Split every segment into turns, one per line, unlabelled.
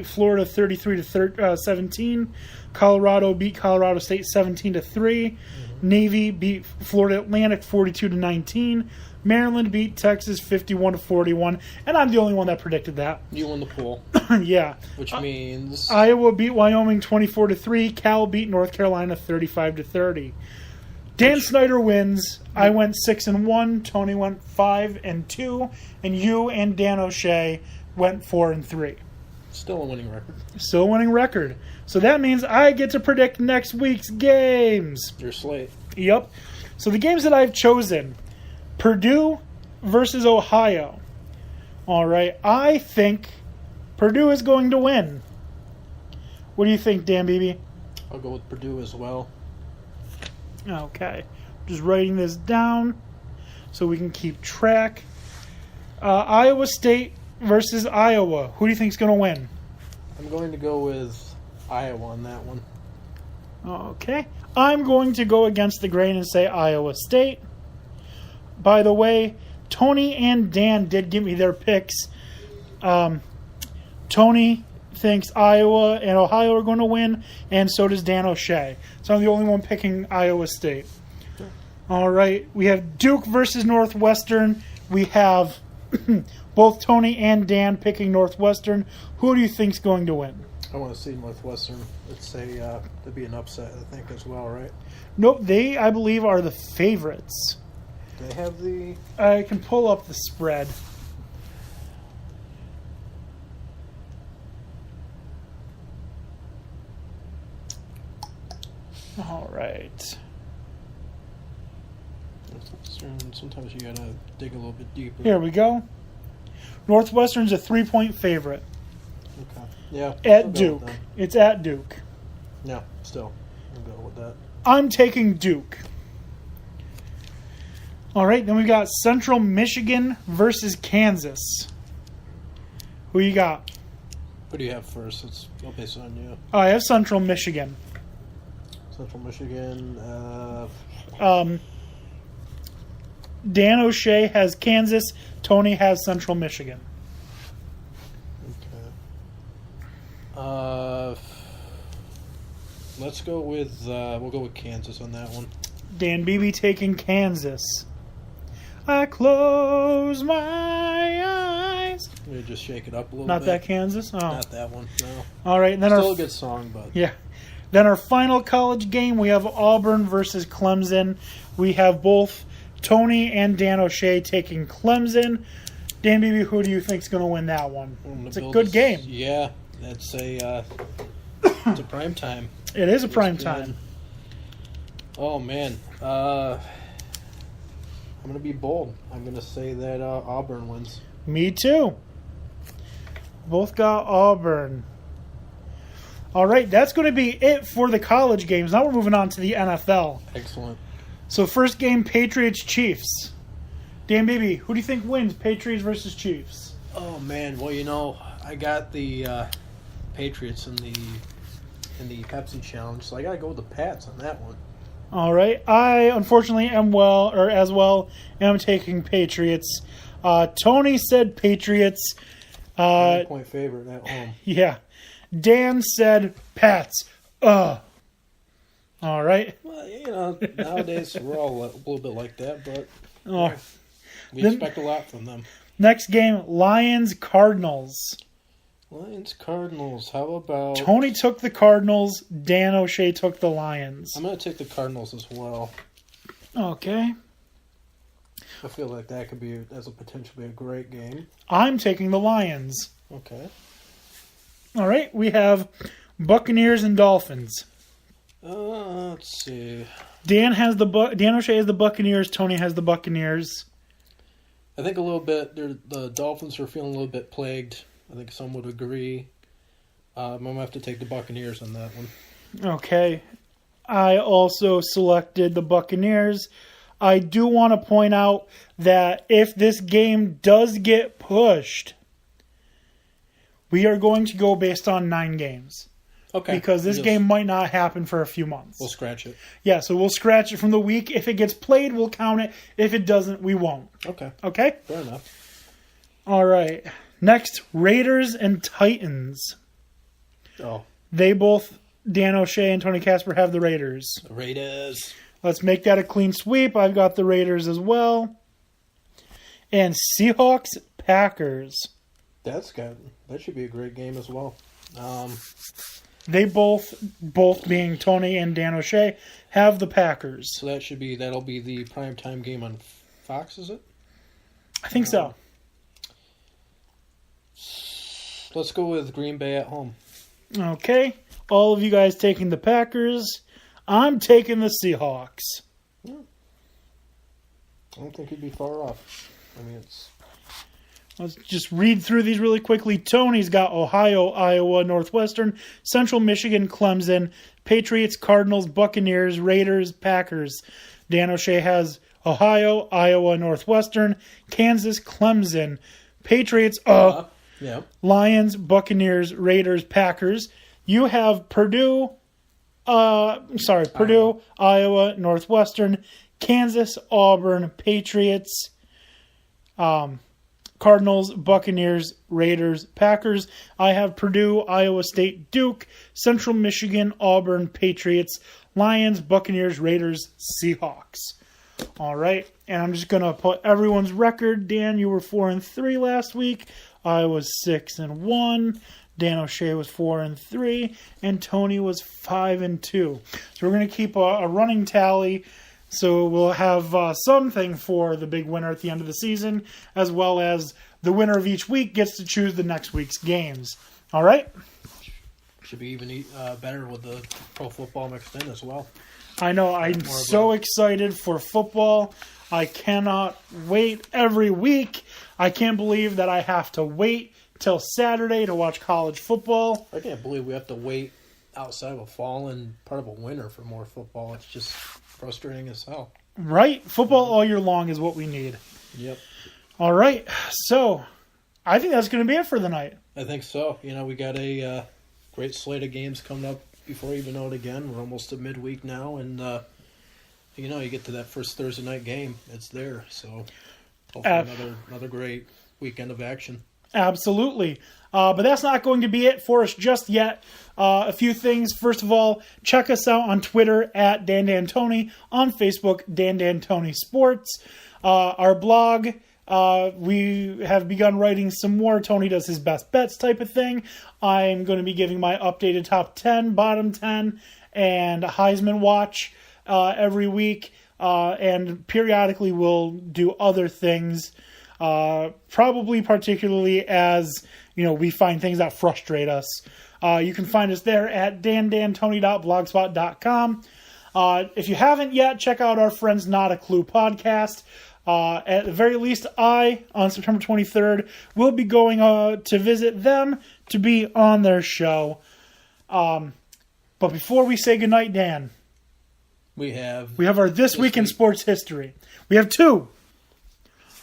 Florida 33-17. Colorado beat Colorado State 17-3. Navy beat Florida Atlantic 42-19. Maryland beat Texas 51-41, and I'm the only one that predicted that.
You won the pool.
Yeah.
Which means
Iowa beat Wyoming 24-3. Cal beat North Carolina 35-30. Dan Snyder wins. I went 6-1. Tony went 5-2, and you and Dan O'Shea went 4-3.
Still a winning record.
Still a winning record. So that means I get to predict next week's games.
Your slate.
Yep. So the games that I've chosen: Purdue versus Ohio. All right. I think Purdue is going to win. What do you think, Dan Beebe?
I'll go with Purdue as well.
Okay. Just writing this down so we can keep track. Iowa State versus Iowa. Who do you think is going to win?
I'm going to go with Iowa on that one.
Okay. I'm going to go against the grain and say Iowa State. By the way, Tony and Dan did give me their picks. Tony thinks Iowa and Ohio are going to win, and so does Dan O'Shea. So I'm the only one picking Iowa State.
Sure.
All right. We have Duke versus Northwestern. We have both Tony and Dan picking Northwestern. Who do you think's going to win?
I want to see Northwestern. It's there'd be an upset, I think, as well, right?
Nope, they, I believe, are the favorites.
Do they have the...
I can pull up the spread. All right.
Sometimes you gotta dig a little bit deeper.
Here we go. Northwestern's a 3-point favorite.
Okay. Yeah.
At Duke. It's at Duke.
Yeah, still. I'll go with that.
I'm taking Duke. All right, then we've got Central Michigan versus Kansas. Who you got?
What do you have first? I'll base it on you.
I have Central Michigan.
Central Michigan.
Dan O'Shea has Kansas. Tony has Central Michigan.
Okay. Let's go with we'll go with Kansas on that one.
Dan Beebe taking Kansas. I close my eyes.
We just shake it up a little
Not
bit.
that Kansas? Oh.
Not that one, no.
All right. And then
Still a good song, but...
Yeah. Then our final college game, we have Auburn versus Clemson. We have both Tony and Dan O'Shea taking Clemson. Dan Beebe, who do you think is going to win that one? It's a good game.
Yeah. It's a prime time.
It is a prime time.
Oh, man. I'm going to be bold. I'm going to say that Auburn wins.
Me too. Both got Auburn. All right, that's going to be it for the college games. Now we're moving on to the NFL.
Excellent.
So first game, Patriots-Chiefs. Dan Beebe, who do you think wins, Patriots versus Chiefs?
Oh, man. Well, I got the Patriots in the Pepsi Challenge, so I got to go with the Pats on that one.
All right. I, unfortunately, am taking Patriots. Tony said Patriots.
9-point favorite at home.
Yeah. Dan said Pats. All right.
Well, nowadays we're all a little bit like that, but we
Then,
expect a lot from them.
Next game, Lions-Cardinals.
Lions-Cardinals. How about...
Tony took the Cardinals. Dan O'Shea took the Lions.
I'm going to take the Cardinals as well.
Okay.
I feel like that could be, as a potentially a great game.
I'm taking the Lions.
Okay.
All right. We have Buccaneers and Dolphins.
Let's see.
Dan O'Shea has the Buccaneers. Tony has the Buccaneers.
I think a little bit. The Dolphins are feeling a little bit plagued. I think some would agree. I'm going to have to take the Buccaneers on that one.
Okay. I also selected the Buccaneers. I do want to point out that if this game does get pushed, we are going to go based on 9 games.
Okay.
Because this game might not happen for a few months.
We'll scratch it.
Yeah, so we'll scratch it from the week. If it gets played, we'll count it. If it doesn't, we won't.
Okay.
Okay?
Fair enough.
All right. Next, Raiders and Titans.
Oh.
They both, Dan O'Shea and Tony Casper, have the Raiders.
The Raiders.
Let's make that a clean sweep. I've got the Raiders as well. And Seahawks, Packers.
That should be a great game as well.
They both being Tony and Dan O'Shea, have the Packers.
So that'll be the primetime game on Fox, is it?
I think so.
Let's go with Green Bay at home.
Okay. All of you guys taking the Packers. I'm taking the Seahawks.
Yeah. I don't think he'd be far off. I mean,
Let's just read through these really quickly. Tony's got Ohio, Iowa, Northwestern, Central Michigan, Clemson, Patriots, Cardinals, Buccaneers, Raiders, Packers. Dan O'Shea has Ohio, Iowa, Northwestern, Kansas, Clemson, Patriots, Lions, Buccaneers, Raiders, Packers. You have Purdue, Iowa, Northwestern, Kansas, Auburn, Patriots, Cardinals, Buccaneers, Raiders, Packers. I have Purdue, Iowa State, Duke, Central Michigan, Auburn, Patriots, Lions, Buccaneers, Raiders, Seahawks. All right, and I'm just going to put everyone's record. Dan, you were 4-3 last week. I was 6-1. Dan O'Shea was 4-3, and Tony was 5-2. So we're going to keep a running tally. So we'll have something for the big winner at the end of the season, as well as the winner of each week gets to choose the next week's games. All right?
Should be even better with the pro football mixed in as well.
I know. I'm so excited for football. I cannot wait every week. I can't believe that I have to wait till Saturday to watch college football.
I can't believe we have to wait outside of a fall and part of a winter for more football. It's just frustrating as hell.
Right? Football all year long is what we need.
Yep.
All right. So, I think that's going to be it for the night.
I think so. We got a great slate of games coming up before you even know it again. We're almost to midweek now, and you get to that first Thursday night game. It's there. So, hopefully another great weekend of action.
Absolutely. But that's not going to be it for us just yet. A few things. First of all, check us out on Twitter at DanDanTony, on Facebook, DanDanTony Sports. Our blog, we have begun writing some more. Tony does his best bets type of thing. I'm going to be giving my updated top 10, bottom 10, and Heisman watch every week. And periodically we'll do other things. Probably particularly as, we find things that frustrate us. You can find us there at dandantony.blogspot.com. If you haven't yet, check out our friends Not a Clue podcast. At the very least, on September 23rd, will be going to visit them to be on their show. But before we say goodnight, Dan, we have our This Week in Sports History. We have two.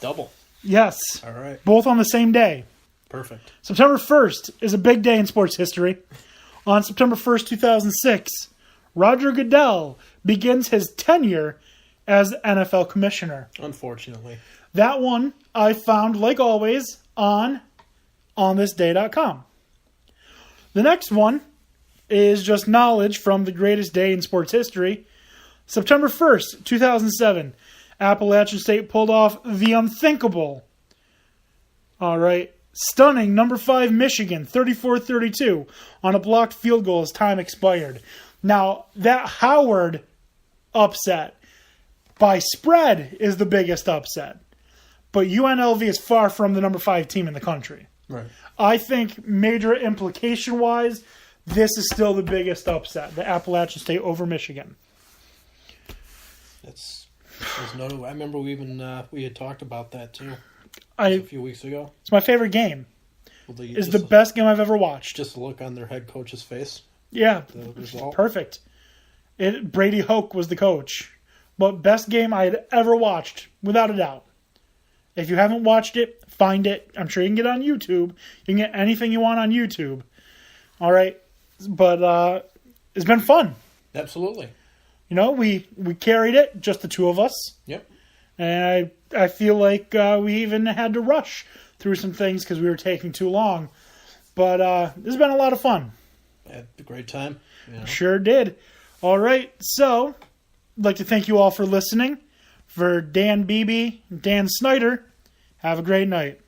Double.
Yes.
All right.
Both on the same day.
Perfect.
September 1st is a big day in sports history. On September 1st, 2006, Roger Goodell begins his tenure as NFL commissioner.
Unfortunately.
That one I found, like always, on onthisday.com. The next one is just knowledge from the greatest day in sports history. September 1st, 2007. Appalachian State pulled off the unthinkable. All right. Stunning number 5 Michigan, 34-32, on a blocked field goal as time expired. Now, that Howard upset by spread is the biggest upset. But UNLV is far from the number 5 team in the country.
Right. I
think major implication-wise, this is still the biggest upset, the Appalachian State over Michigan.
I remember we had talked about that too a few weeks ago.
It's my favorite game. It's the best game I've ever watched.
Just look on their head coach's face.
Yeah,
the result.
Perfect. Brady Hoke was the coach. But best game I had ever watched, without a doubt. If you haven't watched it, find it. I'm sure you can get it on YouTube. You can get anything you want on YouTube. All right. But it's been fun.
Absolutely.
We carried it, just the two of us.
Yep.
And I feel like we even had to rush through some things because we were taking too long. But this has been a lot of fun.
Had a great time. You know?
Sure did. All right, so I'd like to thank you all for listening. For Dan Beebe, Dan Snyder, have a great night.